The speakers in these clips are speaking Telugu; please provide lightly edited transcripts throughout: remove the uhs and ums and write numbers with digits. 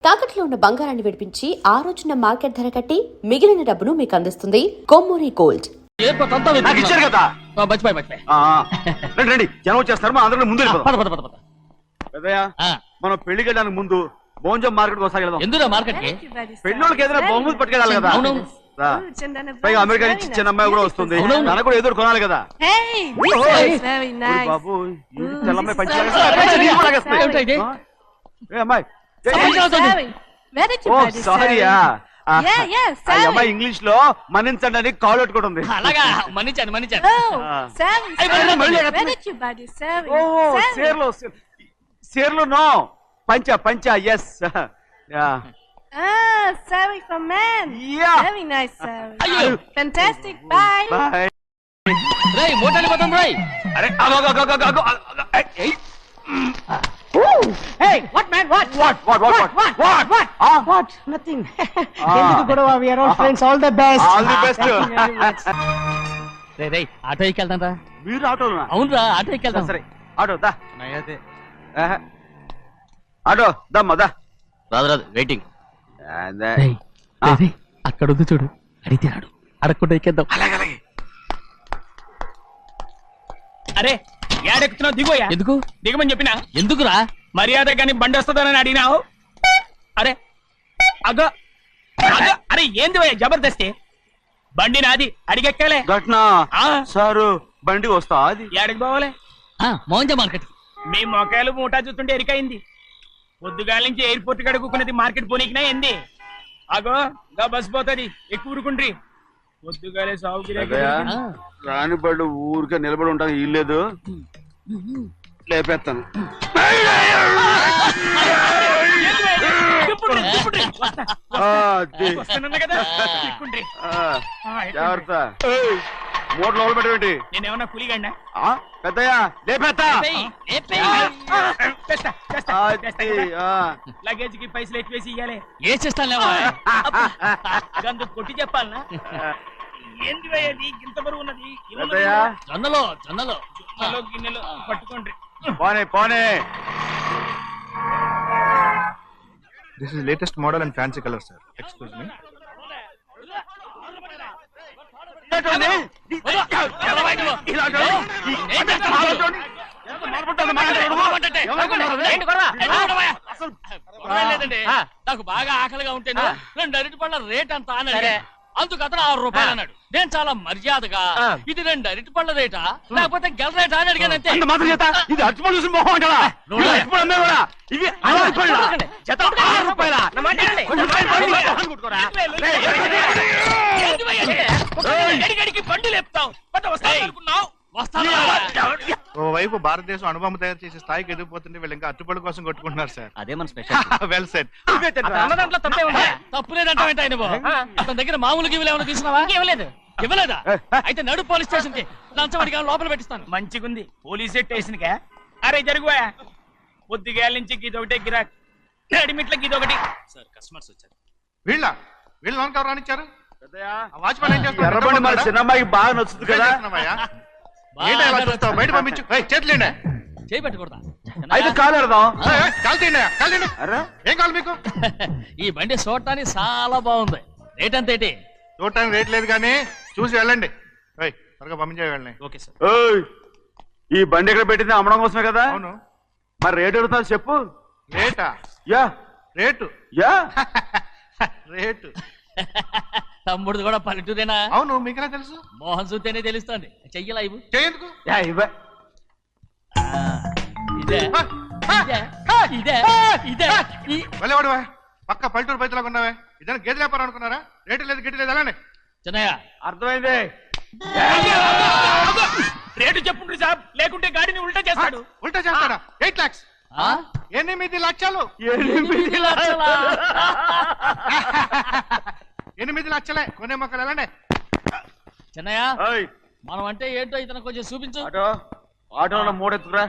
తాకట్లో ఉన్న బంగారాన్ని విడిపించి ఆ రోజున మార్కెట్ ధర కట్టి మిగిలిన డబ్బును మీకు అందిస్తుంది కొమ్మూరి గోల్డ్. రండి జనం వచ్చేస్తారు, మా అందరూ ముందు మనం పెళ్లికి వెళ్ళడానికి ముందు భోజనం మార్కెట్ ఒకసారి వెళ్దాం. ఎందుకు మార్కెట్ పెళ్ళోళ్ళకి ఏదైనా బహుమతి పట్టుకెళ్ళాలి కదా. పైగా అమెరికా నుంచి చిన్న అమ్మాయి కూడా వస్తుంది, తనకు కూడా ఎదురు కొనాలి కదా. బాబు తెల్లమ్మాయి పంచి అమ్మాయి సారీయా అమ్మాయి ఇంగ్లీష్ లో మన్నించండి అని కాల్ పెట్టుకుంటుంది. సేర్లు నో పంచా పంచా yes. Sari for men. Yeah. Very nice, Sari. Fantastic. Bye. Bye. Ray, motali batam Ray. Are, ago. Hey, what man? What? What? Nothing. Enduku godava? We are all friends. All the best. All the best. Ray, auto ekkeldam ra. Veeru auto na? Avunu ra, auto ekkeldam. Sare. Auto da. Nayate. Auto da mada. రాదు వెయిటింగ్. అదే అక్కడ ఉంది చూడు, అడిగితే రాడు, అడగకుండా ఎక్కేద్దాం. అలాగే. అరే ఏడెక్కుతున్నావు, దిగోయా. ఎందుకు దిగమని చెప్పినా? ఎందుకురా? మర్యాద కానీ బండి వస్తుందని అడిగినావు. అరే అగో అరే ఏంది జబర్దస్తి, బండి నాది, అడిగెక్కాలే. ఘట్నా సారు బండి వస్తా అది ఏడకి పోవాలే? మోహన్జా మార్కెట్. మీ మొక్కలు మూటా చూస్తుంటే ఎరికైంది. పొద్దుగాల నుంచి ఎయిర్పోర్ట్ కడుక్కున్నది మార్కెట్ పోనీకినా ఏంది? అగో గా బస్ పోతుంది, ఎక్కువ ఊరుకుండ్రి. పొద్దుగాలే రాని బళ్ళు ఊరికే నిలబడి ఉంటాను, ఇల్లేదు లేపేస్తాను. జాగ్రత్త, మూడు లోపల పెట్టేటి. నేనేమన్నా కూలిగండా? పెద్దయ్యా లేపేస్తా. లగేజ్ కి పైసలు ఎక్కువేసి ఇయ్యాలి. ఏ చేస్తాను అందుకు కొట్టి చెప్పాలనా? ఏంది ఇంత బరువు ఉన్నది? జొన్నలో గిన్నెలు పట్టుకోండి. పోనే. This is latest model and fancy color, sir. Excuse me. నాకు బాగా ఆకలిగా ఉంటేను 2 అరటి పళ్ళ రేట్ అంత అన్నాడు. అందుకు అతను 6 రూపాయలు అన్నాడు. నేను చాలా మర్యాదగా ఇది 2 అరటి పళ్ళ రేటా లేకపోతే గెల రేటా అని అడిగానంతే. ఇది అరటిపళ్ళు చూసి మొహం అంటారా? ఇవి 6 రూపాయల బండి లేపుతావు. ఓవైపు భారతదేశం అనుభవం తయారు చేసే స్థాయికి ఎదిగిపోతుంటే వీళ్ళు ఇంకా అట్టుపడి కోసం కొట్టుకుంటున్నారు సార్. అదే మన స్పెషల్. Well said. దాంట్లో తప్పే ఉందా? తప్పులేదంటావేంట ఆయన? అతని దగ్గర మామూలు గివ్వులు ఏమైనా తీసుకున్నావా? ఇవ్వలేదా? అయితే నడు పోలీస్ స్టేషన్ కి లంచం అడిగా లోపల పెట్టిస్తాను. మంచిగుంది, పోలీస్ స్టేషన్ కా? అరే జరుగువా, పొద్దుగాల నుంచి గీదొకటే గిరాక్, అడిమిట్లకి ఇదొకటి. సార్ కస్టమర్స్ వచ్చారు. వీళ్ళు లోన్ కవర్ రానిచ్చారు. వాచ్మెన్ ఏం చేస్తాడు? ఎర్రబండి మన చిన్నమ్మాయికి బాగా నచ్చుతుంది కదా. బయట పంపించు. చేతులేండి. చేయి పెట్టకూడదా? అయితే కాలు ఎడదాం. కాలు తీయండి. ఏం కావాలి మీకు? ఈ బండి చూడటానికి చాలా బాగుంది. రేట్ అంత ఏంటి? చూడటానికి రేట్ లేదు కానీ చూసి వెళ్ళండి. త్వరగా పంపించే వెళ్ళండి. Okay sir. ఈ బండి ఎక్కడ పెట్టింది? అమ్మడం కోసమే కదా. అవును. మరి రేట్ అడుగుతా చెప్పు. రేటా? Yeah rate. Yeah rate. తమ్ముడు కూడా పల్లెటూరేనా? అవును. మీకెలా తెలుసు? మోహన్ చూస్తేనే తెలుస్తుంది. చెయ్యలా ఇవ్వు. చెయ్యేందుకు? వెళ్ళేవాడు పక్క పల్లెటూరు పైతలా కొన్నావే. ఇదైనా గేదె వ్యాపారం అనుకున్నారా? రేటు లేదు గిట్టు లేదు అలానే. చిన్నయ్య అర్థమైంది. రేటు చెప్పుండ్రి సాబ్, లేకుంటే గాడిని ఉల్టా చేస్తాడు. ఉల్టా చేస్తాడా? 8 lakhs. 8 లక్షలు. 8 లక్షలే. కొనే మొక్కలు ఎలాండి? చిన్నయ్య మనం అంటే ఏంటో ఇతను కొంచెం చూపించు. ఆటోలో మూడెత్తుకురా.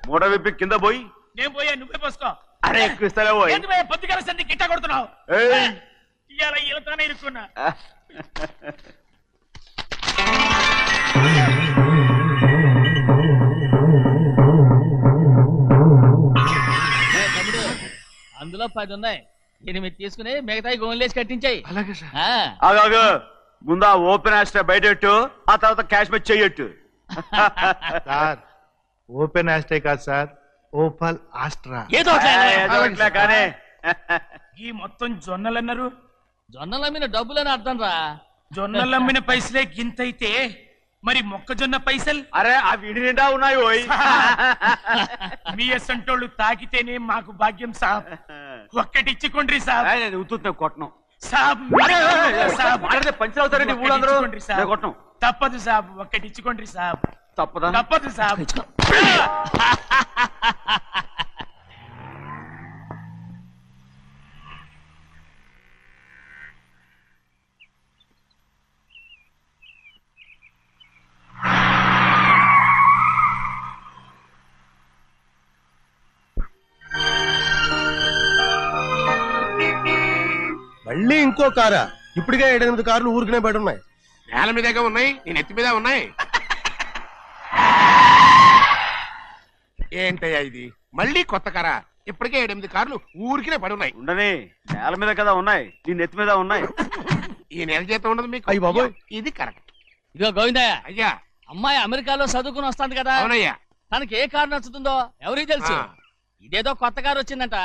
మూడ విప్పి కింద పోయి. నేను పోయా, నువ్వే పోసుకో. అరే ఎక్కువ ఇస్తాలే పోయి. పొద్దుగల సంది గిట్ట కొడుతున్నావు. ఇవాళ ఈలతోనే ఇరుక్కున్నా. అందులో 10 ఉన్నాయి. 8 తీసుకుని మిగతాయి గోన్లేసి కట్టించాయి. అలాగే సార్. ఆగాగు, ముందు ఆ ఓపెన్ ఆస్ట్రా బయటెట్టు, ఆ తర్వాత క్యాష్ మీద చెయ్యట్టు. సార్ ఓపెన్ ఆస్ట్రే కాదు సార్, ఓపల్ ఆస్ట్రా. ఏదో ఒకటి. కానీ ఈ మొత్తం జొన్నలన్నారు. జొన్నలమ్మిన డబ్బులని అర్థం రా. జొన్నలమ్మిన పైసలే గింతైతే మరి మొక్కజొన్న పైసలు అరే ఆ విడి నిండా ఉన్నాయి ఓయ్. మీ అసంటోళ్ళు తాకితేనే మాకు భాగ్యం సాబ్. ఒక్కటిచ్చుకోండి సాబ్. నేను ఉత్తున్నా కొట్టను. సాబ్ సాబ్ పంచర్ అవుతారండి ఊళ్ళందరూ. నేను కొట్టను. తప్పదు సాబ్, ఒక్కటిచ్చుకోండి సాబ్. తప్పదా? తప్పదు సాబ్. మళ్ళీ ఇంకో కారా? ఇప్పటికే 7-8 కార్లు ఊరికనే బయట ఉన్నాయి. నేల మీదగా ఉన్నాయి, నేను ఎత్తి మీద ఉన్నాయి. ఏంటయ్యా ఇది? మళ్ళీ కొత్త కారా? ఇప్పటికే 7-8 కార్లు ఊరికినే పడి ఉన్నాయి. ఉండని, నేల మీద కదా ఉన్నాయి, నీ నెత్తి మీద ఉన్నాయి. ఈ నెల జీతం ఉండదు మీకు. అయ్య బాబోయ్. ఇది కరెక్ట్. ఇదిగో గోవిందయ్య, అయ్యా. అమ్మాయి అమెరికాలో చదువుకుని వస్తాంది కదా. అవునయ్యా. తనకి ఏ కారు నచ్చుతుందో ఎవరికి తెలుసు. ఇదేదో కొత్త కారు వచ్చిందంట,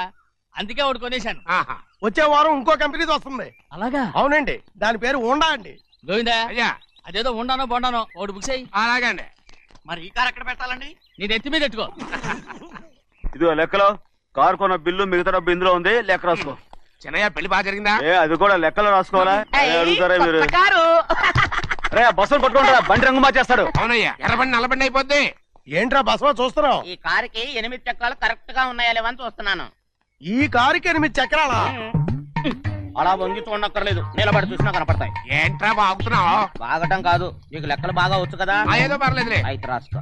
అందుకే ఒకటి కొనేశాను. ఆహా. వచ్చే వారం ఇంకో కంపెనీది వస్తుంది. అలాగా? అవునండి, దాని పేరు హోండా అండి. గోవిందయ్య, అయ్యా. అదేదో ఉండానో బొండానో ఒకటి బుక్ చేయి. అలాగండి. మరి ఈ కారు ఎక్కడ పెట్టాలండి? నీ నెత్తి మీద ఎట్టుకో. ఇదిగో లెక్కలో కారు కొన్న బిల్లు, మిగతా డబ్బు ఇందులో ఉంది, లెక్క రాసుకో. చిన్నయ్య పెళ్లి బాగా జరిగిందా? అది కూడా లెక్కలో రాసుకోవాలా? అడుగుతారా మీరు? రే బస్సులు పట్టుకుంటారా, బండి రంగు మార్చేస్తాడు. అవునయ్యా, ఎర్రబండి నల్లబండి అయిపోద్ది. ఏంట్రా బసవా చూస్తున్నావు? ఈ కారుకి 8 చక్రాలు కరెక్ట్ గా ఉన్నాయా లేవని చూస్తున్నాను. ఈ కారుకి 8 చక్రాలా? అలా వంగి చూడక్కర్లేదు, నిలబడి చూసినా కనపడతాయి. ఏంట్రా బాగుతున్నావు? బాగటం కాదు, నీకు లెక్కలు బాగా వచ్చు కదా. ఏదో పర్లేదులే. అయితే రాసుకో.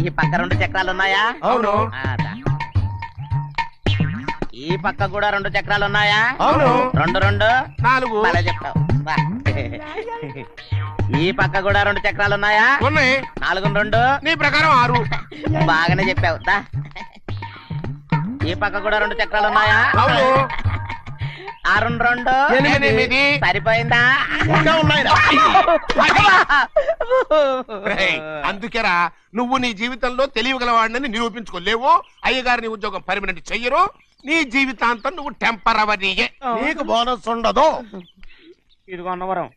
ఈ పక్క 2 చక్రాలు ఉన్నాయా? అవును. ఈ పక్క కూడా 2 చక్రాలు ఉన్నాయా? అవును. 2 2 4. అలా చెప్తావు. ఈ పక్క కూడా 2 చక్రాలు ఉన్నాయా? ఉన్నాయి. 4 2 నీ ప్రకారం 6. బాగానే చెప్పావు. ఈ పక్క కూడా 2 చక్రాలు ఉన్నాయా? అవును. 6 2 8. సరిపోయిందా? ఇంకా ఉన్నాయిరా. అందుకేరా నువ్వు నీ జీవితంలో తెలియగలవాడిని నిరూపించుకోలేవు. అయ్యగారిని ఉద్యోగం పర్మనెంట్ చెయ్యరు. నీ జీవితాంతం నువ్వు టెంపరవరీయే. నీకు బోనస్ ఉండదు. ఇదిగో అన్నవరం,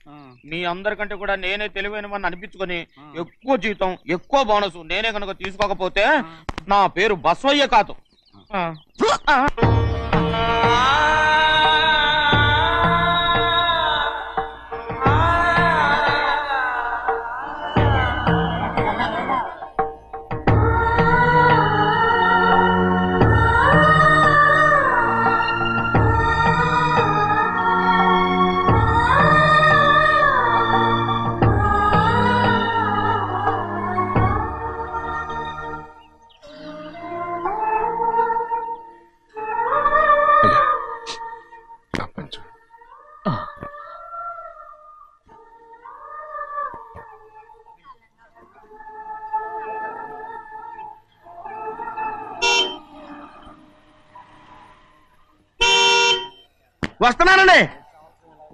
మీ అందరికంటే కూడా నేనే తెలివైన వాడిని అనిపించుకొని ఎక్కువ జీతం, ఎక్కువ బోనస్ నేనే కనుక తీసుకోకపోతే నా పేరు బస్వయ్య కాదు.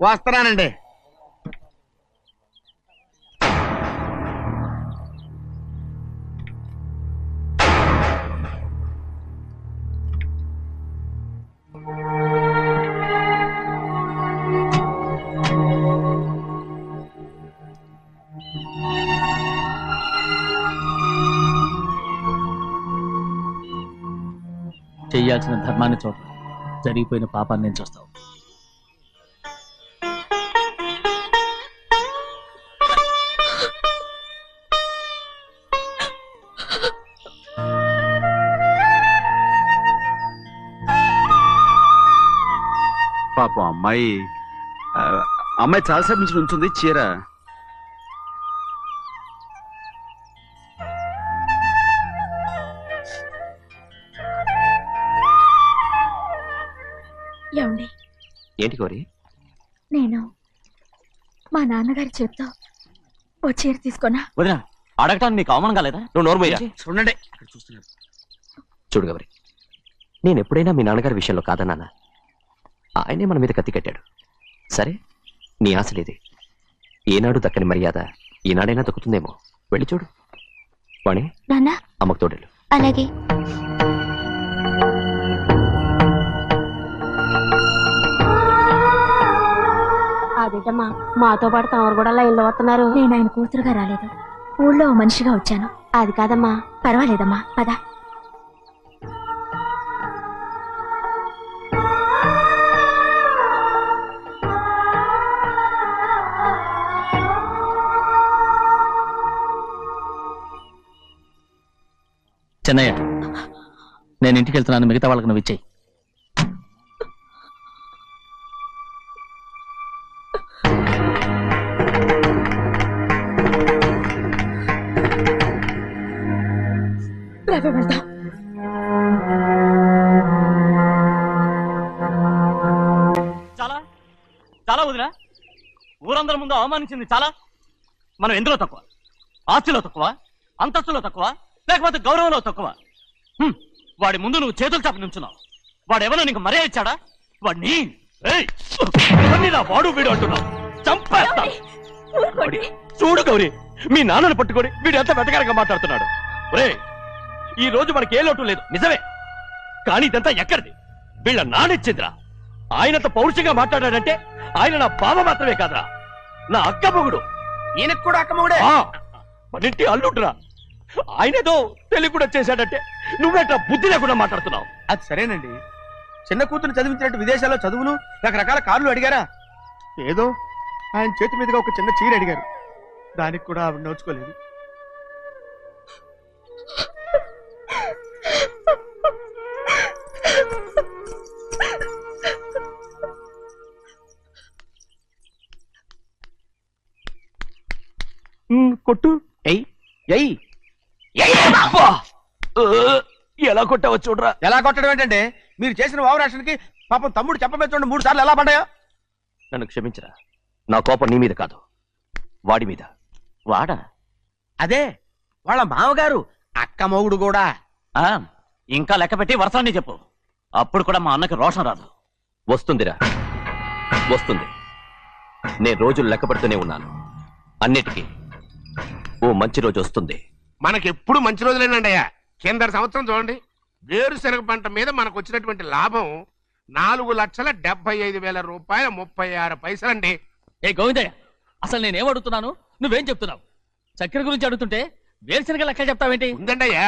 వస్తున్నానండి. చెయ్యాల్సిన ధర్మాన్ని చూడ, జరిగిపోయిన పాపాన్ని నేను చూస్తావు. పాపం అమ్మాయి చాలాసేపు నుంచి ఉంచుంది చీర. ఏమండి? ఏంటి కోరి? నేను మా నాన్నగారి చేత్తో ఓ చీర తీసుకున్నా. వదినా, అడగటానికి నీకు అవమానం కాలేదా? నువ్వు నోరు పోయా. చూడండి, చూస్తున్నాడు. చూడు గౌరి, నేను ఎప్పుడైనా మీ నాన్నగారి విషయంలో కాదన్నానా? ఆయనే మన మీద కత్తి కట్టాడు. సరే, నీ ఆశలేది. ఏనాడు దక్కని మర్యాద ఈనాడైనా దక్కుతుందేమో. వెళ్ళి చూడు. వాణి, నాన్న అమ్మకు తోడేళ్ళు. అలాగే. అదేంటమ్మా మాతో పాటు తమరు కూడా లైన్లో వస్తున్నారు. నేను ఆయన కూతురుగా రాలేదు, ఊళ్ళో ఓ మనిషిగా వచ్చాను. అది కాదమ్మా. పర్వాలేదమ్మా, పద. చెన్నయ్య, నేను ఇంటికి వెళ్తున్నాను. మిగతా వాళ్ళకి నువ్వు ఇచ్చేయి. వెళ్దాం. చాలా చాలా వదినా, ఊరందరి ముందు అవమానించింది చాలా. మనం ఎందులో తక్కువ? ఆస్తిలో తక్కువ? అంతస్తులో తక్కువ? లేకపోతే గౌరవంలో తక్కువ? వాడి ముందు నువ్వు చేతులు చాపి నుంచున్నావు. వాడెవరో నీకు మర్యాద ఇచ్చాడా? వాడిని వాడు వీడు అంటున్నావు. చంపేస్తా. చూడు గౌరీ, మీ నాన్నని పట్టుకొని వీడు ఎంత వెతకారంగా మాట్లాడుతున్నాడు. ఒరే, ఈ రోజు మనకి ఏ లోటు లేదు నిజమే, కానీ ఇదంతా ఎక్కడిది? వీళ్ళ నానిచ్చిందిరా. ఆయనంత పౌరుషంగా మాట్లాడాడంటే ఆయన నా బావ మాత్రమే కాదురా, నా అక్క మొగుడు. ఈయనకు కూడా అక్క మొగుడే. మనింటి అల్లుడురా. ఆయనేదో తెలివి కూడా చేశాడంటే నువ్వేట బుద్ధి లేకుండా మాట్లాడుతున్నావు. అది సరేనండి, చిన్న కూతురు చదివించినట్టు విదేశాల్లో చదువులు రకరకాల కార్లు అడిగారా? ఏదో ఆయన చేతి మీదుగా ఒక చిన్న చీర అడిగారు, దానికి కూడా ఆవిడ నోచుకోలేదు. కొట్టు. ఎయ్ ఎయ్ ఎలా కొట్టావో చూడరా. ఎలా కొట్టడం ఏంటంటే, మీరు చేసిన వావరాక్షణకి పాపం తమ్ముడు చెప్పబెట్టండి 3 సార్లు ఎలా పడ్డాయో. నన్ను క్షమించరా, నా కోపం నీ మీద కాదు, వాడి మీద. వాడా? అదే వాళ్ళ మామగారు అక్క మొగుడు కూడా. ఇంకా లెక్క పెట్టి వరసాన్ని చెప్పు, అప్పుడు కూడా మా అన్నకి రోషం రాదు. వస్తుందిరా, వస్తుంది. నేను రోజులు లెక్క పెడుతూనే ఉన్నాను. అన్నిటికీ ఓ మంచి రోజు వస్తుంది. మనకెప్పుడు మంచి రోజులేనండి అయ్యా. కింద సంవత్సరం చూడండి, వేరుశనగ పంట మీద మనకు వచ్చినటువంటి లాభం 4,75,000 రూపాయల 36 పైసలండి. ఏ గోవిందయ్య, అసలు నేనేం అడుగుతున్నాను, నువ్వేం చెప్తున్నావు? చక్కెర గురించి అడుగుతుంటే వేరుశనగ లెక్క చెప్తావేంటి? ఉందండి అయ్యా,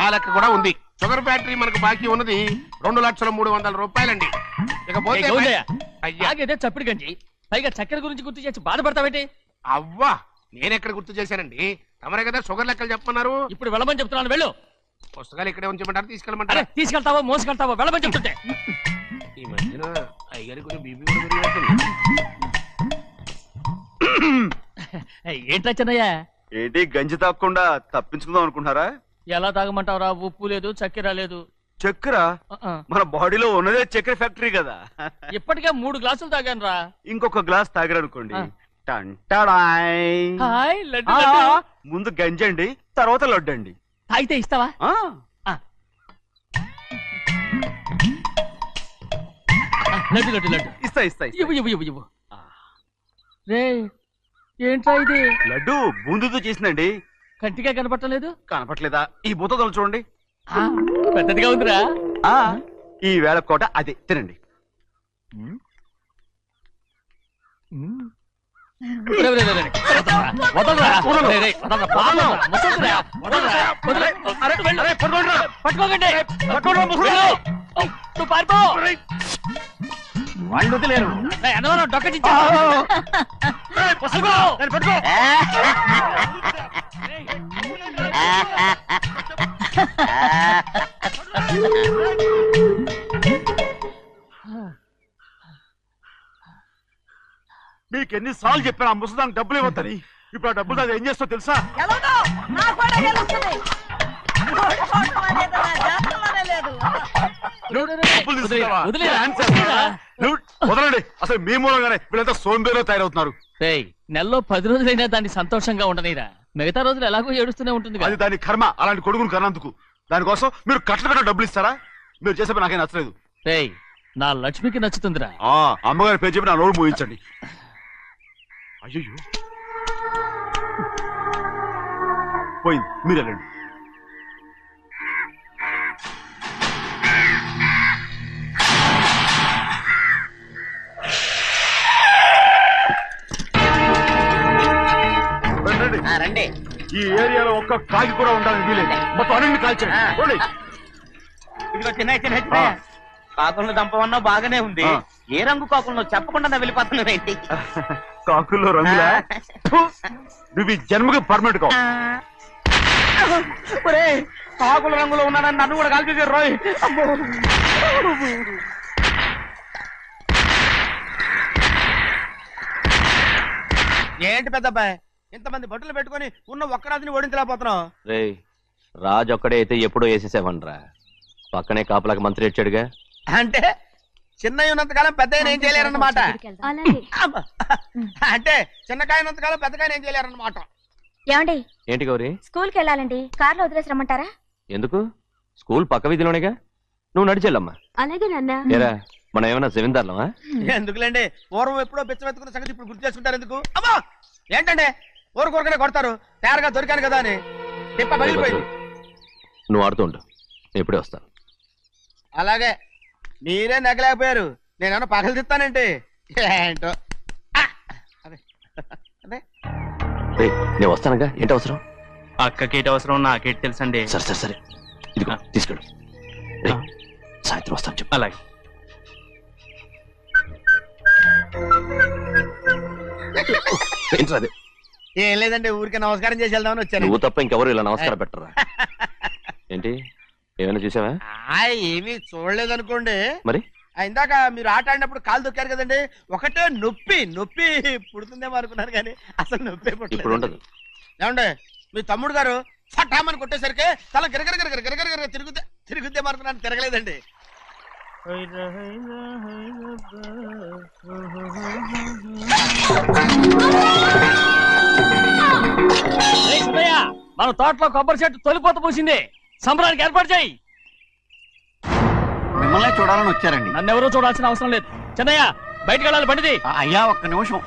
ఆ లెక్క కూడా ఉంది. షుగర్ ఫ్యాక్టరీ మనకు బాకీ ఉన్నది 2,03,00,000 రూపాయలండి. ఇకపోతే అయ్యా చప్పిడి గంజి, పైగా చక్కెర గురించి గుర్తు చేసి బాధపడతావేంటి? అవ్వా, నేనెక్కడ గుర్తు చేశానండి, తమరే కదా షుగర్ లెక్కలు చెప్పమన్నారు. ఇప్పుడు వెళ్ళమని చెప్తున్నాను, వెళ్ళు. పుస్తకాలు ఇక్కడే ఉంచమంటారు, తీసుకెళ్ళమంటారా? తీసుకెళ్తావో మోసుకెళ్తావో వెళ్ళమని చెప్తుంటే. ఈ మధ్యన అయ్యగారికి కొంచెం బీపీ కూడా పెరిగినట్టుంది. ఏంట్రా చెన్నయ్య? ఏంటి గంజి తాగకుండా తప్పించుకుందాం అనుకుంటున్నారా? ఎలా తాగమంటావురా? ఉప్పు లేదు, చక్కెర లేదు. చక్కెర మన బాడీలో ఉన్నదే చక్కెర ఫ్యాక్టరీ కదా. ఇప్పటికే 3 గ్లాసులు తాగాను రా. ఇంకొక గ్లాస్ తాగారనుకోండి, ముందు గంజండి, తర్వాత లడ్డండి. తాగితే ఇస్తావా? లడ్డు లడ్డు లడ్డు ఇస్తా ఇస్తా. ఇవ్వు. రే, ఏంట్రా ఇది? లడ్డు బూందుతో చేసిందండి. కంటిగా కనపట్టలేదు. కనపట్లేదా? ఈ బూతలు చూడండి, పెద్దదిగా ఉందిరా. ఈ వేళ కోట అదే, తినండి. వాళ్ళు వదిలేరు. డొక్క మీకు ఎన్నిసార్లు చెప్పాను ఆ ముసదానికి డబ్బులు ఇవ్వద్దని. ఇప్పుడు ఆ డబ్బులు అది ఏం చేస్తో తెలుసా? వదలండి, అసలు మీ మూలంగానే వీళ్ళంతా సోంబేలో తయారవుతున్నారు. నెలలో 10 రోజులైనా దాన్ని సంతోషంగా ఉండనీరా. మిగతా రోజులు ఎలాగో ఏడుస్తూనే ఉంటుంది. అది దాని కర్మ, అలాంటి కొడుకును కన్నందుకు. దానికోసం మీరు కట్ల డబ్బులు ఇస్తారా? మీరు చేసే పని నాకేం నచ్చలేదు. నా లక్ష్మికి నచ్చుతుందిరా. అమ్మగారి పేరు చెప్పి నా నోరు మూయించండి. అయ్యో పోయింది, మీరు వెళ్ళండి. రండి. ఈ ఏరియాలో ఒక్క కాకి కూడా ఉండాలని వీలేదు. మొత్తం అన్ని కాల్చండి. ఇదిగో చిన్న కాకులను దంపమన్నా బాగానే ఉంది. ఏ రంగు కాకులను చెప్పకుండా నా వెళ్ళిపోతున్నావు ఏంటి? కాకుల్లో రంగులా? నువ్వు ఈ జన్మకి పర్మనెంట్ కావు. కాకుల రంగులో ఉన్నానని నన్ను కూడా కాల్చేసారు రోయ్. ఏంటి పెద్దబ్బాయ్, ఇంతమంది బట్టలు పెట్టుకుని ఉన్న ఒక్కరాజుని ఓడించలేకపోతున్నావు? రే రాజు ఒక్కడే అయితే ఎప్పుడో వేసేసేవనరా. పక్కనే కాపులకు మంత్రి వచ్చాడుగా. అంటే చిన్నయ్య ఉన్నంతకాలం పెద్దయ్య ఏం చేయలేరన్నమాట. అంటే చిన్నకాయ ఉన్నంతకాలం పెద్దకాయ ఏం చేయలేరన్నమాట. ఏమండి ఏంటి గౌరీ? స్కూల్ కి వెళ్ళాలండి, కార్లో వదిలేసి రమ్మంటారా? ఎందుకు? స్కూల్ పక్క వీధిలోనేగా, నువ్వు నడిచెళ్ళమ్మా. అలాగే నాన్న. ఏరా మనం ఏమన్నా జమీందార్లమా? ఎందుకులేండి, పూర్వం ఎప్పుడో పిచ్చమెత్తుకున్న సంగతి ఇప్పుడు గుర్తు చేసుకుంటారు ఎందుకు? అమ్మా ఏంటంటే ఊరుకోరుకనే కొడతారు, తయారుగా దొరికాను కదా అని. తిప్ప పగిలిపోయింది. నువ్వు ఆడుతూ ఉండు, ఎప్పుడే వస్తాను. అలాగే మీరే నగలేకపోయారు, నేనేమన్నా పగలు తిస్తానంటే ఏంటో. నేను వస్తానుగా, ఏంటి అవసరం? అక్కకేటి అవసరం నాకేటి తెలుసండి. సరే సరే సరే, ఇదిగో తీసుకెళ్ళు. సాయంత్రం వస్తాను చెప్పు. అలాగే. ఏంట్రా? ఏం లేదండి, ఊరికే నమస్కారం చేసి వెళ్దామని వచ్చాను. నువ్వు తప్ప ఇంకెవరు ఇలా నమస్కారం పెట్టరా? ఏంటి ఏమైనా చూసావా? ఏమీ చూడలేదనుకోండి. మరి ఇందాక మీరు ఆట ఆడినప్పుడు కాలు దొక్కారు కదండి, ఒకటే నొప్పి నొప్పి పుడుతుందేమో అనుకున్నారు కానీ అసలు నొప్పి ఇప్పుడు ఉండదు. ఏమండి మీ తమ్ముడు గారు ఫటామని కొట్టేసరికి తల గిరగిర తిరుగుద్దేమో అనుకున్నాను, తిరగలేదండి. మన తోటలో కొబ్బరి చెట్టు తొలిపోత పూసింది, సంబరానికి ఏర్పాటు చేయి. మిమ్మల్ని చూడాలని వచ్చారండి. నన్నెవరూ చూడాల్సిన అవసరం లేదు. చెన్నయ్య బయటకు వెళ్ళాలి, బండిది. అయ్యా ఒక్క నిమిషం,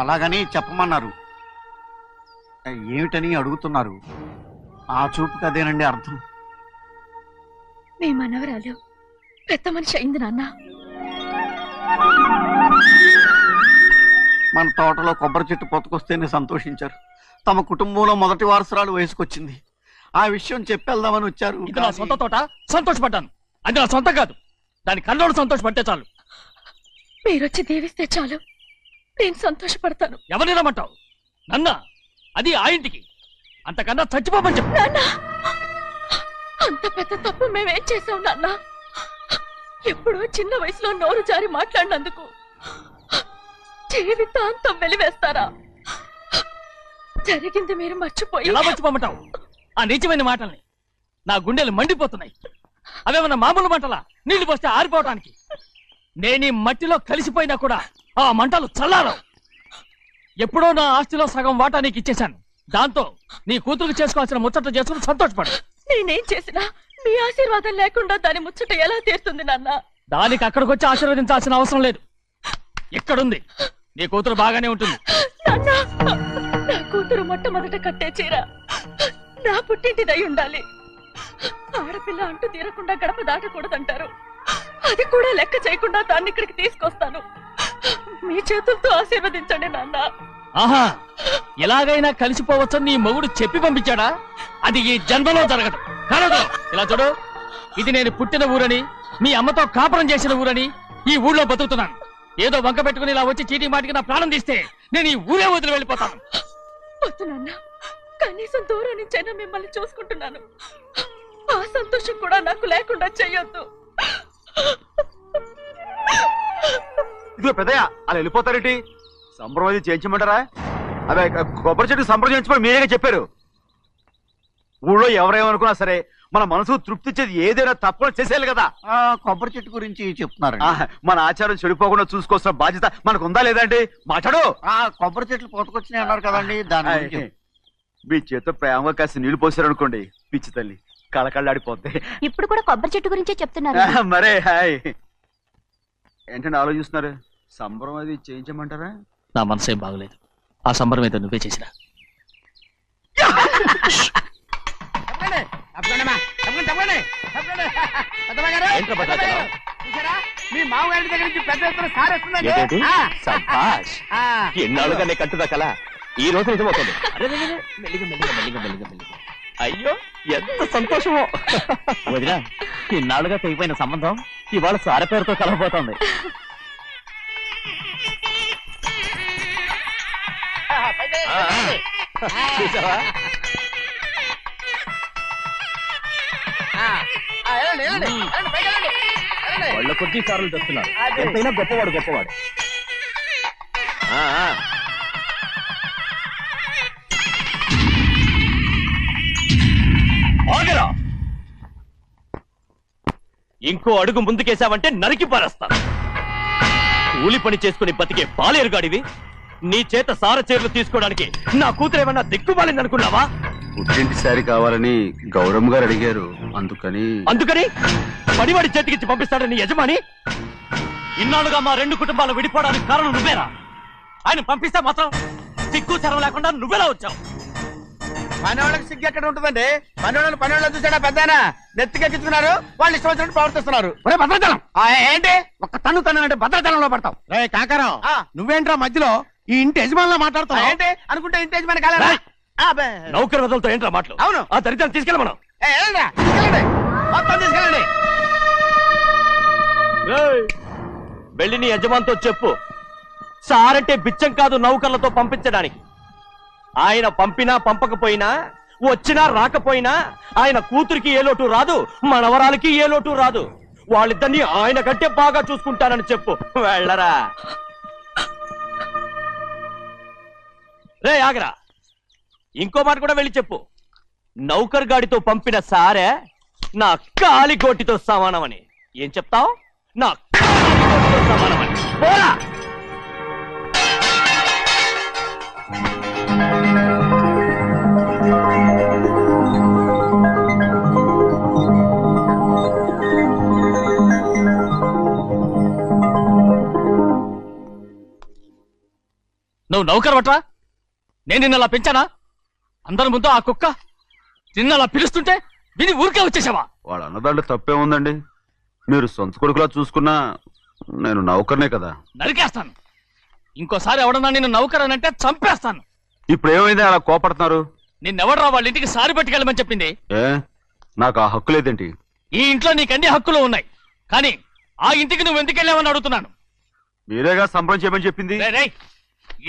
అలాగని చెప్పమన్నారు. ఏమిటని అడుగుతున్నారు? ఆ చూపుకి అదేనండి అర్థం. మీ మనవరాలు పెద్ద మనిషి అయింది నాన్న. మన తోటలో కొబ్బరి చెట్టు పొత్తుకొస్తేనే సంతోషించారు. తమ కుటుంబంలో మొదటి వారసురాలు వయసుకొచ్చింది. ఆ విషయం చెప్పేద్దామని వచ్చారు. ఇది నా సొంత తోట, సంతోషపడ్డాను. అది నా సొంతం కాదు, దాని కన్నోడు సంతోషపడితే చాలు. మీరొచ్చి దీవిస్తే చాలు, నేను సంతోషపడతాను. ఎవరిని రమ్మంటావు? నన్న? అది ఆ ఇంటికి, అంతకన్నా చచ్చిపోమని చెప్పు. అంత పెద్ద తప్పు మేమేం చేసాం నాన్న? ఎప్పుడో చిన్న వయసులో నోరు జారి మాట్లాడినందుకు జీవితాంతం వెలివేస్తారా? జరిగింది మీరు మర్చిపోయి. ఎలా మర్చిపోమంటావు ఆ నీచమైన మాటల్ని? నా గుండెలు మండిపోతున్నాయి. అవేమన్నా మామూలు మంటలా, నీళ్లు పోస్తే ఆరిపోవటానికి? నేను ఈ మట్టిలో కలిసిపోయినా కూడా ఆ మంటలు చల్లారవు. ఎప్పుడో నా ఆస్తిలో సగం వాటా నీకు ఇచ్చేశాను. దాంతో నీ కూతురుకు చేసుకోవాల్సిన ముచ్చట్లు చేసుకుని సంతోషపడు. నేనేం చేసినా మీ ఆశీర్వాదం లేకుండా దాని ముచ్చట ఎలా తీరుతుంది నాన్న? దానికి అక్కడికి వచ్చి ఆశీర్వదించాల్సిన అవసరం లేదు. ఎక్కడుంది? నీ కూతురు బాగానే ఉంటుంది. నా కూతురు మొట్టమొదట కట్టే చీర నా పుట్టింటిదై ఉండాలి. ఆడపిల్ల అంటూ తీరకుండా గడప దాటకూడదంటారు. అది కూడా లెక్క చేయకుండా దాన్ని ఇక్కడికి తీసుకొస్తాను. మీ చేతులతో ఆశీర్వదించండి నాన్న. ఆహా, ఎలాగైనా కలిసిపోవచ్చని నీ మొగుడు చెప్పి పంపించాడా? అది ఈ జన్మలో జరగదు. కలదు. ఇలా చూడు, ఇది నేను పుట్టిన ఊరని, మీ అమ్మతో కాపురం చేసిన ఊరని ఈ ఊళ్ళో బతుకుతున్నాను. ఏదో వంక పెట్టుకుని ఇలా వచ్చి చీటీ మాటికి నా ప్రాణం తీస్తే నేను ఈ ఊరే వదిలి వెళ్ళిపోతాను. వద్దు నాన్న, కనీసం దూరం నుంచైనా మిమ్మల్ని చూసుకుంటున్నాను. ఆ సంతోషం కూడా నాకు లేకుండా చెయ్యొద్దు. ఇదిగో పెద్దయ్య, అలా వెళ్ళిపోతారేంటి? సంబరం అది చేయించమంటారా? అదే కొబ్బరి చెట్టు సంబరం చేయించమని మీరేగా చెప్పారు. ఊళ్ళో ఎవరేమనుకున్నా సరే మన మనసు తృప్తి ఇచ్చేది ఏదైనా తప్పకుండా చేసేయాలి కదా. కొబ్బరి చెట్టు గురించి చెప్తున్నారు. మన ఆచారం చెడిపోకుండా చూసుకోవాల్సిన బాధ్యత మనకు ఉందా లేదా అండి? మాట్లాడు. కొబ్బరి చెట్లు పోతుకొచ్చినాయి అన్నారు కదండి, దాని మీ చేత ప్రేమగా కాసి నీళ్లు పోసారనుకోండి, పిచ్చి తల్లి కళకళ్ళాడిపోద్ది. ఇప్పుడు కూడా కొబ్బరి చెట్టు గురించే చెప్తున్నారు. మరే హాయ్ ఏంటంటే ఆలోచిస్తున్నారు? సంబరం అది చేయించమంటారా? నా మనసేం బాగలేదు. ఆ సంబరం ఏదో నువ్వే చేసినా. మీ మామగారి దగ్గర నుంచి పెద్ద ఎత్తున సారేస్తుందండి. ఎన్నాళ్ళుగా నే కట్టుదా కల ఈ రోజు నిజమవుతుంది. అయ్యో ఎంత సంతోషమో వదినా. ఇన్నాళ్ళుగా తెగిపోయిన సంబంధం ఇవాళ సార పేరుతో కలవబోతోంది. చూసావా? వాళ్ళ కొద్ది సార్లు తెస్తున్నారు. ఎంతైనా గొప్పవాడు గొప్పవాడు. ఆగరా! ఇంకో అడుగు ముందుకేసావంటే నరికి పారేస్తాను. కూలి పని చేసుకుని బతికే పాలేరుగాడివి నీ చేత సార చీరలు తీసుకోవడానికి నా కూతురేమన్నా దిక్కుమాలిందనుకున్నావా? పుట్టింటి సారి కావాలని గౌరమ్మ గారు అడిగారు. అందుకని పడివాడి చేతికిచ్చి పంపిస్తాడని యజమాని. ఇన్నాళ్ళుగా మా రెండు కుటుంబాలు విడిపోవడానికి కారణం నువ్వేరా? ఆయన పంపిస్తే మాత్రం సిగ్గు చరం లేకుండా నువ్వెలా వచ్చావు? పనివాళ్ళకి సిగ్గు ఎక్కడ ఉంటుందండి? పనివాళ్ళని పనివాళ్ళు చూసాడా పెద్దనా నెత్తికెక్కించుకున్నారు. వాళ్ళు ఇష్టం వచ్చినట్టు ప్రవర్తిస్తున్నారు. భద్రాచలం ఏంటి ఒక్క తన్ను అంటే భద్రాచలంలో పడతావు. రే కాకరావు, నువ్వేంట్రా మధ్యలో ఈ ఇంటి యజమానిలా మాట్లాడుతావు? ఏంటి అనుకుంటే ఇంటి యజమాని కాలేదా? నౌకర్ వదలతో ఏంట్రా మాటలు? అవును. ఆ దరిద్రాన్ని తీసుకెళ్ళి మనం మొత్తం తీసుకెళ్ళండి. వెళ్ళి నీ యజమానితో చెప్పు, సారంటే బిచ్చం కాదు నౌకర్లతో పంపించడానికి. ఆయన పంపినా పంపకపోయినా, వచ్చినా రాకపోయినా ఆయన కూతురికి ఏ లోటు రాదు, మనవరాలకి ఏ లోటు రాదు. వాళ్ళిద్దరినీ ఆయన కంటే బాగా చూసుకుంటానని చెప్పు. వెళ్ళరా. రే ఆగరా, ఇంకో మాట కూడా వెళ్ళి చెప్పు. నౌకర్ గాడితో పంపిన సారే నా కాలిగోటితో సమానమని. ఏం చెప్తావు? నా కాలిగోటితో సమానమని. పోరా. నువ్వు నౌకర్ పట్రా. నేను నిన్నలా పెంచానా? అందరి ముందు ఆ కుక్క నిన్నలా పిలుస్తుంటే విని ఊరికే వచ్చేసావా? వాళ్ళ అన్నదాంట్లో తప్పే ఉందండి. మీరు సొంత కొడుకులా చూసుకున్నా నేను నౌకర్నే కదా. నరికేస్తాను. ఇంకోసారి ఎవడన్నా నిన్ను నౌకర్ అని అంటే చంపేస్తాను. ఇప్పుడు ఏమైంది అలా కోపడుతున్నారు? నిన్నెవడరా వాళ్ళ ఇంటికి సారి పట్టుకెళ్ళమని చెప్పింది? నాకు ఆ హక్కు లేదేంటి? ఈ ఇంట్లో నీకు అన్ని హక్కులు ఉన్నాయి, కానీ ఆ ఇంటికి నువ్వు ఎందుకు వెళ్ళావని అడుగుతున్నాను. మీరేగా సంబరం చేయమని చెప్పింది.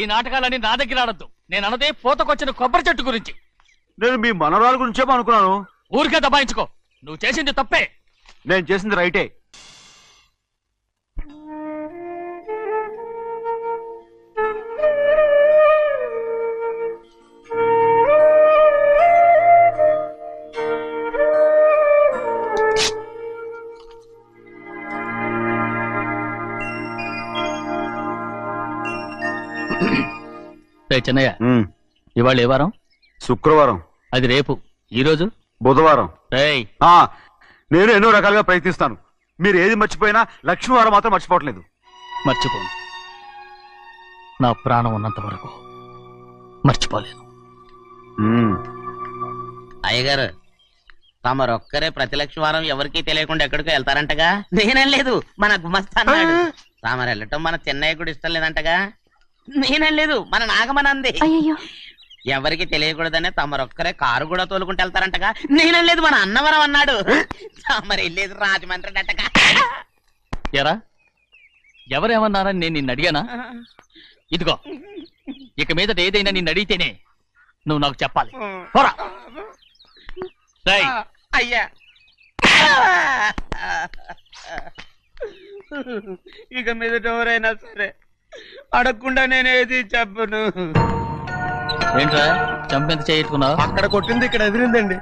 ఈ నాటకాలన్నీ నా దగ్గర ఆడద్దు. నేను అన్నదే పూతకొచ్చిన కొబ్బరి చెట్టు గురించి. నేను మీ మనవరాల గురించేమో అనుకున్నాను. ఊరికే దబాయించుకో. నువ్వు చేసింది తప్పే. నేను చేసింది రైటే. చెన్నయ్య, ఇవాళ ఏ వారం? శుక్రవారం. అది రేపు. ఈ రోజు బుధవారం. నేను ఎన్నో రకాలుగా ప్రయత్నిస్తాను. మీరు ఏది మర్చిపోయినా లక్ష్మీవారం మాత్రం మర్చిపోవట్లేదు. మర్చిపోను. నా ప్రాణం ఉన్నంత వరకు మర్చిపోలేను. అయ్యగారు, తమరొక్కరే ప్రతి లక్ష్మీవారం ఎవరికీ తెలియకుండా ఎక్కడికో వెళ్తారంటగా? నేనేం లేదు, మన గుమస్తా అన్నాడు. తామరు వెళ్ళటం మన చెన్నయ్య కూడా ఇష్టం లేదంటగా? నేనేం లేదు, మన నాగమనంది. ఎవరికి తెలియకూడదనే తమరొక్కరే కారు కూడా తోలుకుంటూ వెళ్తారంటగా? నేనేం లేదు, మన అన్నవరం అన్నాడు. తమరు వెళ్ళేది రాజమండ్రి అంటగా. ఎరా, ఎవరేమన్నారని నేను నిన్ను అడిగానా? ఇదిగో, ఇక మీద ఏదైనా నిన్ను అడిగితేనే నువ్వు నాకు చెప్పాలి. పోరా. అయ్యా, ఇక మీద ఎవరైనా సరే అడగకుండా నేనేది చెప్పను. ఏంట్రా చంపెంత చేయట్టుకున్నావు? అక్కడ కొట్టింది ఇక్కడ ఎదిరిందండి.